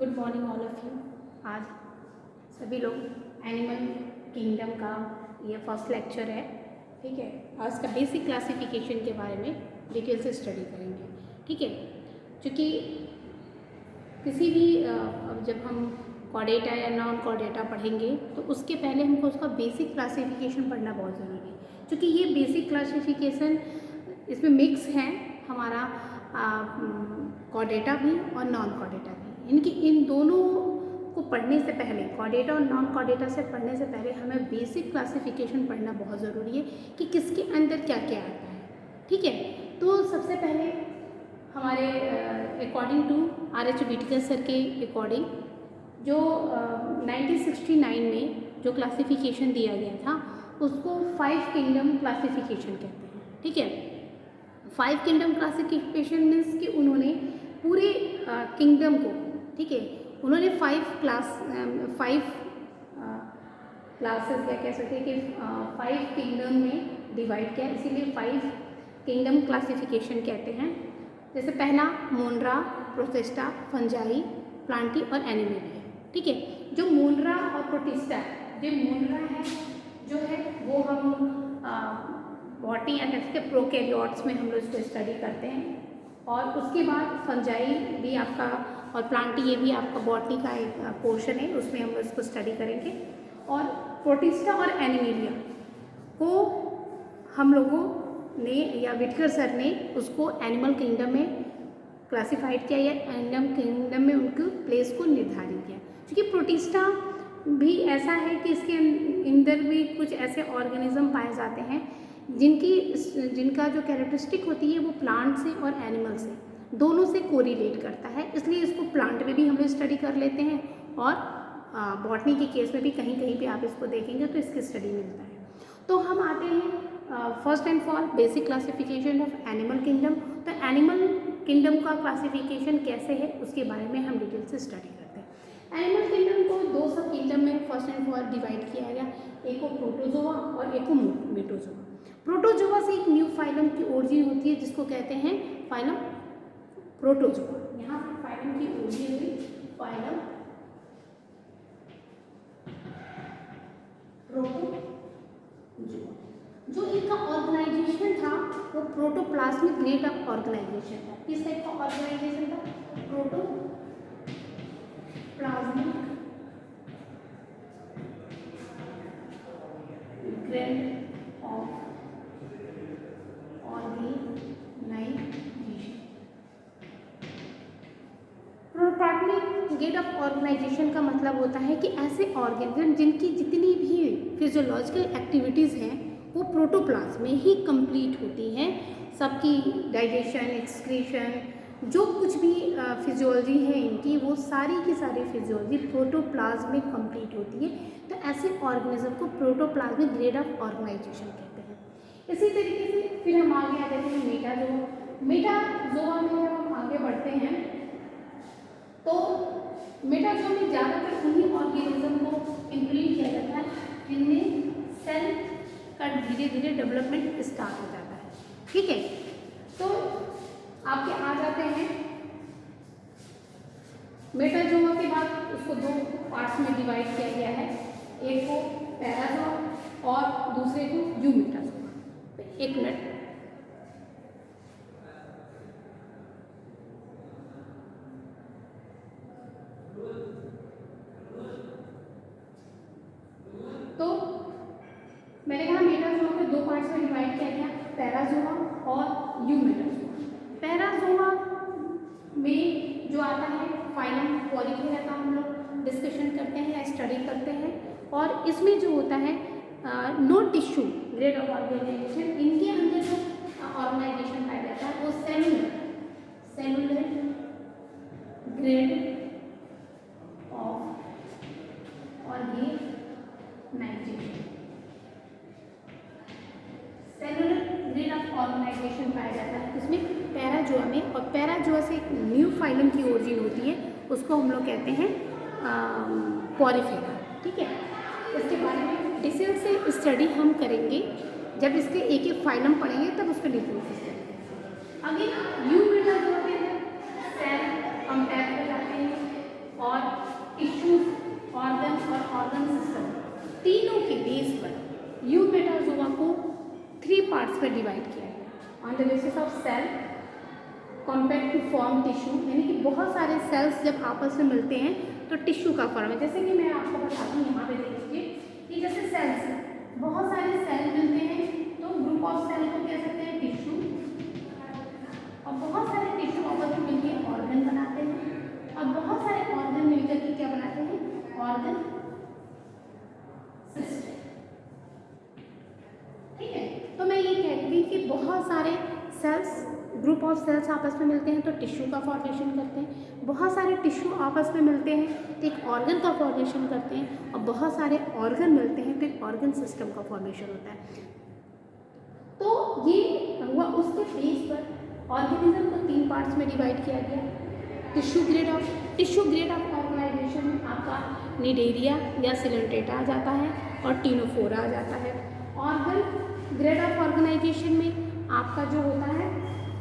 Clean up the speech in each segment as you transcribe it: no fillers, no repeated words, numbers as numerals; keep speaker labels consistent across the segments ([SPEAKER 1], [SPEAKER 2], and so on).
[SPEAKER 1] Good morning all of you. आज सभी लोग एनिमल किंगडम का ये फर्स्ट लेक्चर है, ठीक है। आज का बेसिक क्लासिफिकेशन के बारे में डिटेल से स्टडी करेंगे, ठीक है। क्योंकि किसी भी अब जब हम कॉर्डेटा या नॉन कॉर्डेटा पढ़ेंगे तो उसके पहले हमको उसका बेसिक क्लासिफिकेशन पढ़ना बहुत ज़रूरी है, क्योंकि ये बेसिक क्लासिफिकेशन इसमें मिक्स है हमारा कॉर्डेटा भी और नॉन कॉर्डेटा भी। इन दोनों को पढ़ने से पहले, कॉर्डेटा और नॉन कॉर्डेटा से पढ़ने से पहले हमें बेसिक क्लासिफिकेशन पढ़ना बहुत ज़रूरी है कि किसके अंदर क्या क्या आता है, ठीक है। तो सबसे पहले हमारे according to R.H. Whittaker sir के अकॉर्डिंग जो 1969 में जो क्लासिफिकेशन दिया गया था उसको 5 किंगडम क्लासिफिकेशन कहते हैं, ठीक है। 5 किंगडम क्लासिफिकेशन मीन्स कि उन्होंने पूरे किंगडम को, ठीक है, उन्होंने 5 क्लासेस या कह सकते हैं कि 5 किंगडम में डिवाइड किया, इसीलिए 5 किंगडम क्लासिफिकेशन कहते हैं। जैसे पहला मोनरा, प्रोटिस्टा, फंजाई, प्लांटी और एनिमल है, ठीक है। जो मोनरा और प्रोटिस्टा, जो मोनरा है जो है वो हम बॉटनी या कह सकते हैं प्रोकैरियोट्स में हम लोग इसको स्टडी करते हैं। और उसके बाद फंजाई भी आपका और प्लांटी, ये भी आपका बॉटनी का एक पोर्शन है, उसमें हम लोग इसको स्टडी करेंगे। और प्रोटिस्टा और एनिमेलिया को हम लोगों ने या व्हिटेकर सर ने उसको एनिमल किंगडम में क्लासिफाइड किया या एनिमल किंगडम में उनकी प्लेस को निर्धारित किया। क्योंकि प्रोटिस्टा भी ऐसा है कि इसके अंदर भी कुछ ऐसे ऑर्गेनिज्म पाए जाते हैं जिनका जो कैरेक्टरिस्टिक होती है वो प्लांट से और एनिमल से दोनों से कोरिलेट करता है, इसलिए इसको प्लांट में भी हम लोग स्टडी कर लेते हैं और बॉटनी के केस में भी कहीं कहीं पे आप इसको देखेंगे तो इसकी स्टडी मिलता है। तो हम आते हैं first and for basic classification of animal kingdom. तो एनिमल किंगडम का क्लासिफिकेशन कैसे है उसके बारे में हम डिटेल से स्टडी करते हैं। एनिमल किंगडम को 2 सब किंगडम में फर्स्ट एंड फॉर डिवाइड किया गया, एक को प्रोटोजोआ और एक को मेटोजोआ। प्रोटोजोआ से एक न्यू फाइलम की ओरिजिन होती है जिसको कहते हैं फाइलम प्रोटोजोआ। यहाँ से फाइलम की ओरिजिन हुई फाइलम प्रोटोजोआ। जो इनका ऑर्गेनाइजेशन था वो प्रोटोप्लाज्मिक ग्रेड ऑफ ऑर्गेनाइजेशन था। किस टाइप का ऑर्गेनाइजेशन था? Protoplasmic grade of protoplasmic grade of organisation का मतलब होता है कि ऐसे ऑर्गेनिज्म जिनकी जितनी भी फिजियोलॉजिकल एक्टिविटीज़ हैं वो प्रोटोप्लाज्म में ही कंप्लीट होती हैं। सबकी डाइजेशन, एक्सक्रीशन, जो कुछ भी फिजियोलॉजी है इनकी, वो सारी की सारी फिजियोलॉजी प्रोटोप्लाज्म में कंप्लीट होती है। तो ऐसे ऑर्गेनिज्म को प्रोटोप्लाज्मिक ग्रेड ऑफ ऑर्गेनाइजेशन कहते हैं। इसी तरीके से फिर हम आगे आ जाते हैं मेटाजोआ। मेटाजोआ में जब हम आगे बढ़ते हैं तो मेटाजोआ में ज़्यादातर उन्हीं ऑर्गेनिज्म को इंक्लूड किया जाता है जिनमें सेल का धीरे धीरे डेवलपमेंट स्टार्ट हो जाता है, ठीक है। तो आपके आ जाते हैं मेटाजोआ के बाद उसको 2 पार्ट्स में डिवाइड किया गया है, एक को पैराजोआ और दूसरे को यूमेटाजोआ। एक मिनट, तो मैंने कहा मेटाजोआ को 2 पार्ट्स में डिवाइड किया गया, पैराजोआ और यूमेटाजोआ। पैराजोआ में जो आता है फाइलम पॉलीफेरा का हम लोग डिस्कशन करते हैं या स्टडी करते हैं। और इसमें जो होता है no tissue grade of organisation, इनके अंदर जो ऑर्गेनाइजेशन पाया जाता है वो cellular grade of organisation, cellular grade of organisation पाया जाता है इसमें पैराजोआ में। और पैराजोआ से एक न्यू फाइलम की ओरिजिन होती है, उसको हम लोग कहते हैं पॉलीफेरा, ठीक है। इसके बारे में डिटेल से स्टडी हम करेंगे जब इसके एक एक फाइलम पढ़ेंगे तब उसको डिटेल से स्टडी। अगेन यूमेटाजोआ के अंदर सेल हम टैग कर जाते हैं और तीनों के बेस पर यूमेटाजोआ को 3 पार्ट्स में डिवाइड किया गया on the basis of cell compact to form tissue, यानी कि बहुत सारे सेल्स जब आपस में मिलते हैं तो टिश्यू का फॉर्म है। जैसे कि मैं आपको बताती हूँ, यहाँ पे देखिए कि जैसे सेल्स बहुत सारे सेल मिलते हैं तो ग्रुप ऑफ सेल को कह सकते हैं टिश्यू, और बहुत सारे टिश्यू आपस में मिलकर ऑर्गन बनाते हैं, और बहुत सारे ऑर्गन मिलकर के क्या बनाते हैं, ऑर्गन सिस्टम। ठीक है, तो मैं ये कह रही थी कि बहुत सारे सेल्स ग्रुप ऑफ सेल्स आपस में मिलते हैं तो टिश्यू का फॉर्मेशन करते हैं, बहुत सारे टिश्यू आपस में मिलते हैं तो एक ऑर्गन का फॉर्मेशन करते हैं, और बहुत सारे ऑर्गन मिलते हैं तो एक ऑर्गन सिस्टम का फॉर्मेशन होता है। तो ये हुआ उसके बेस पर ऑर्गेनिज्म को 3 पार्ट्स में डिवाइड किया गया। टिश्यू ग्रेड ऑफ ऑर्गेनाइजेशन में आपका निडेरिया या सिलेंट्रेटा आ जाता है और टीनोफोरा आ जाता है। ऑर्गन ग्रेड ऑफ ऑर्गेनाइजेशन में आपका जो होता है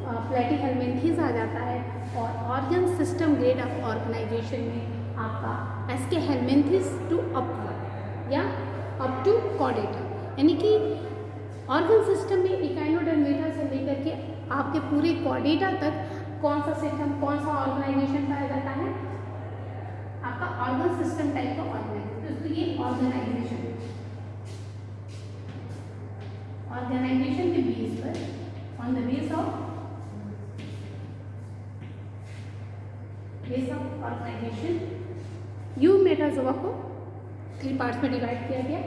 [SPEAKER 1] प्लेटीहेल्मिन्थेस आ जाता है, और organ system grade of organisation में आपका एस्केहेल्मिन्थेस टू अपवर्ड या अप टू कॉर्डेटा, यानी कि ऑर्गन सिस्टम में इकाइनोडर्मेटा से लेकर के आपके पूरे कॉर्डेटा तक कौन सा सिस्टम, कौन सा ऑर्गेनाइजेशन पाया जाता है, आपका ऑर्गन सिस्टम टाइप का ऑर्गेनाइजेशन। तो ये ऑर्गेनाइजेशन के बेस पर on the base of organisation Eumetazoa को 3 पार्ट्स में डिवाइड किया गया,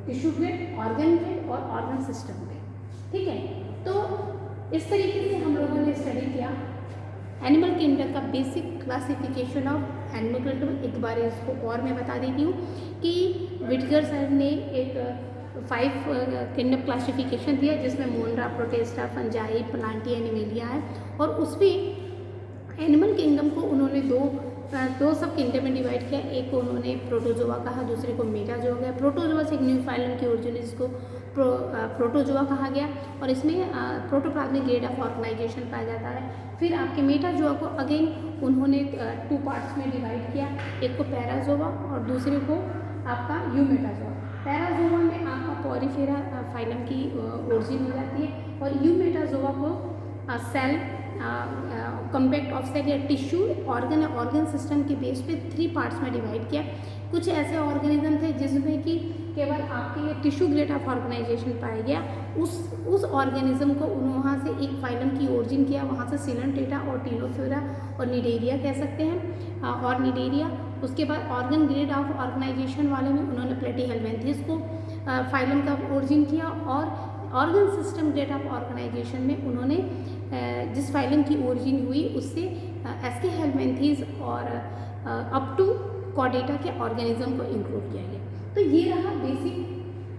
[SPEAKER 1] टिश्यू ग्रेड, ऑर्गन ग्रेड और ऑर्गन सिस्टम ग्रेड। ठीक है, तो इस तरीके से हम लोगों ने स्टडी किया एनिमल किंगडम का basic classification of animal kingdom. एक बार इसको और मैं बता देती हूँ कि विटगर सर ने एक 5 किंगडम क्लासिफिकेशन दिया जिसमें मोनरा, प्रोटेस्टा, फंजाई, प्लांटी, एनिमेलिया है, और उसमें एनिमल किंगडम को उन्होंने दो सब किंगडम में डिवाइड किया। एक को उन्होंने प्रोटोजोआ कहा, दूसरे को मेटाजोआ कहा। प्रोटोजोआ से एक न्यू फाइलम की ओरिजिन जिसको प्रोटोजोआ कहा गया, और इसमें प्रोटोप्लाज्मिक ग्रेड ऑफ ऑर्गेनाइजेशन पाया जाता है। फिर आपके मेटाजोआ को अगेन उन्होंने 2 पार्ट्स में डिवाइड किया, एक को पैराजोआ और दूसरे को आपका यूमेटाजोआ। पैराजोआ में आपका पॉरीफेरा फाइलम की ओरिजिन हो जाती है, और यूमेटाजोआ को सेल कॉम्पैक्ट ऑफ सेल या टिश्यू ऑर्गन सिस्टम के बेस पे 3 पार्ट्स में डिवाइड किया। कुछ ऐसे ऑर्गेनिज्म थे जिसमें कि केवल आपके ये टिश्यू ग्रेड ऑफ ऑर्गेनाइजेशन पाया गया, उस ऑर्गेनिज्म को वहाँ से एक फाइलम की ओरिजिन किया, वहाँ से सिलेंट्रेटा और टीनोफोरा और निडेरिया कह सकते हैं, और निडेरिया। उसके बाद ऑर्गन ग्रेड ऑफ ऑर्गेनाइजेशन वाले में उन्होंने प्लेटीहेल्मिन्थेस को फाइलम का ओरिजिन किया, और organ system grade of organisation में उन्होंने जिस फाइलम की ओरिजिन हुई उससे एस्केहेल्मिन्थेस और अप टू कॉर्डेटा के ऑर्गेनिज्म को इंक्लूड किया गया। तो ये रहा बेसिक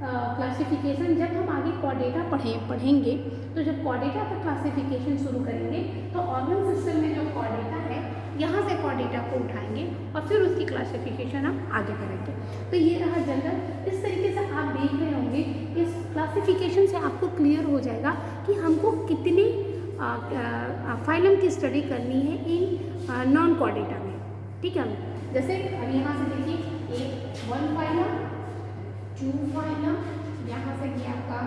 [SPEAKER 1] क्लासिफिकेशन। जब हम आगे कॉर्डेटा पढ़ेंगे तो जब कॉर्डेटा का क्लासिफिकेशन शुरू करेंगे तो ऑर्गन सिस्टम में जो कॉर्डेटा है यहाँ से कॉर्डेटा को उठाएंगे और फिर उसकी क्लासिफिकेशन हम आगे करेंगे। तो ये रहा जनरल। इस तरीके से आप देख रहे होंगे, इस क्लासिफिकेशन से आपको क्लियर हो जाएगा कि हमको कितने फाइलम की स्टडी करनी है इन नॉन कॉर्डेटा में। ठीक है, जैसे अब यहाँ से देखिए 1 फाइलम, 2 फाइलम, यहाँ से ये आपका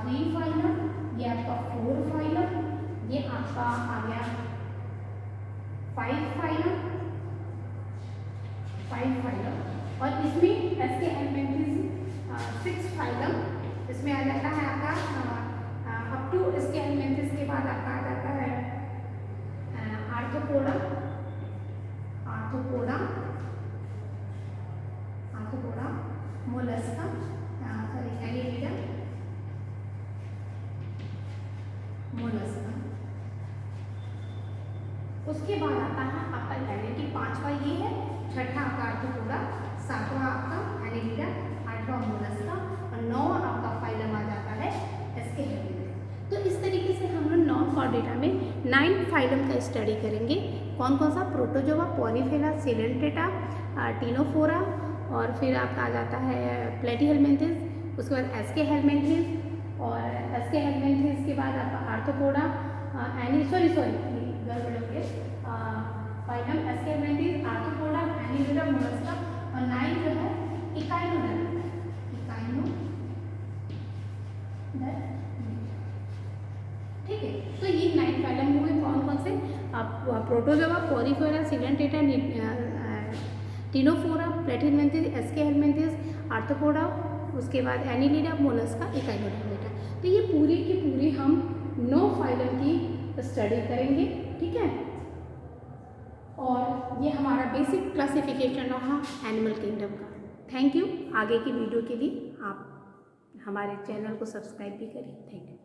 [SPEAKER 1] 3 फाइलम, ये आपका 4 फाइलम, ये आपका आ गया 5 फाइलम, और इसमें एस्केहेल्मिन्थेस 6 फाइलम इसमें आ जाता है आपका। अप टू एस्केहेल्मिन्थेस के बाद आपका आ जाता है आर्थ्रोपोडा, मोलस्का, एनीलिडा, मोलस्का। उसके बाद आता है आपका एनीलिडा, 5वां ये है, 6ठा आपका आर्थ्रोपोडा, 7वां आपका एनीलिडा, 8वां मोलस्का और 9वां आपका फाइलम आ जाता है एस्केहेल्मिन्थेस। तो इस तरीके से हम लोग नॉन कॉर्डेटा में 9 फाइलम का स्टडी करेंगे। कौन कौन सा? प्रोटोजोआ, पॉलीफेरा, सिलेंट्रेटा, टीनोफोरा, और फिर आपका आ जाता है प्लेटीहेल्मिन्थेस, उसके बाद एस्केहेल्मिन्थेस, और एस्केहेल्मिन्थेस के बाद आपका आर्थ्रोपोडा, गड़बड़ हो गया, फाइलम एस्केहेल्मिन्थेस, आर्थ्रोपोडा, एनीलिडा, मोलस्का, और 9 जो है इकाई ठीक है। तो ये 9 फाइलम हुए कौन कौन से, आप प्रोटोजोआ, पॉलीफेरा, सिडेंटेटा, टिनोफोरा, प्लेटिनमेंथिस, एस्केहेलमिंथिस, आर्थ्रोपोडा, उसके बाद एनिलिडा, मोलस्का, इकाइनोडर्मेटा। तो ये पूरी की पूरी हम 9 फाइलम की स्टडी करेंगे, ठीक है। और ये हमारा बेसिक क्लासिफिकेशन रहा एनिमल किंगडम का। Thank you. आगे की वीडियो के लिए आप हमारे चैनल को सब्सक्राइब भी करिए। Thank you.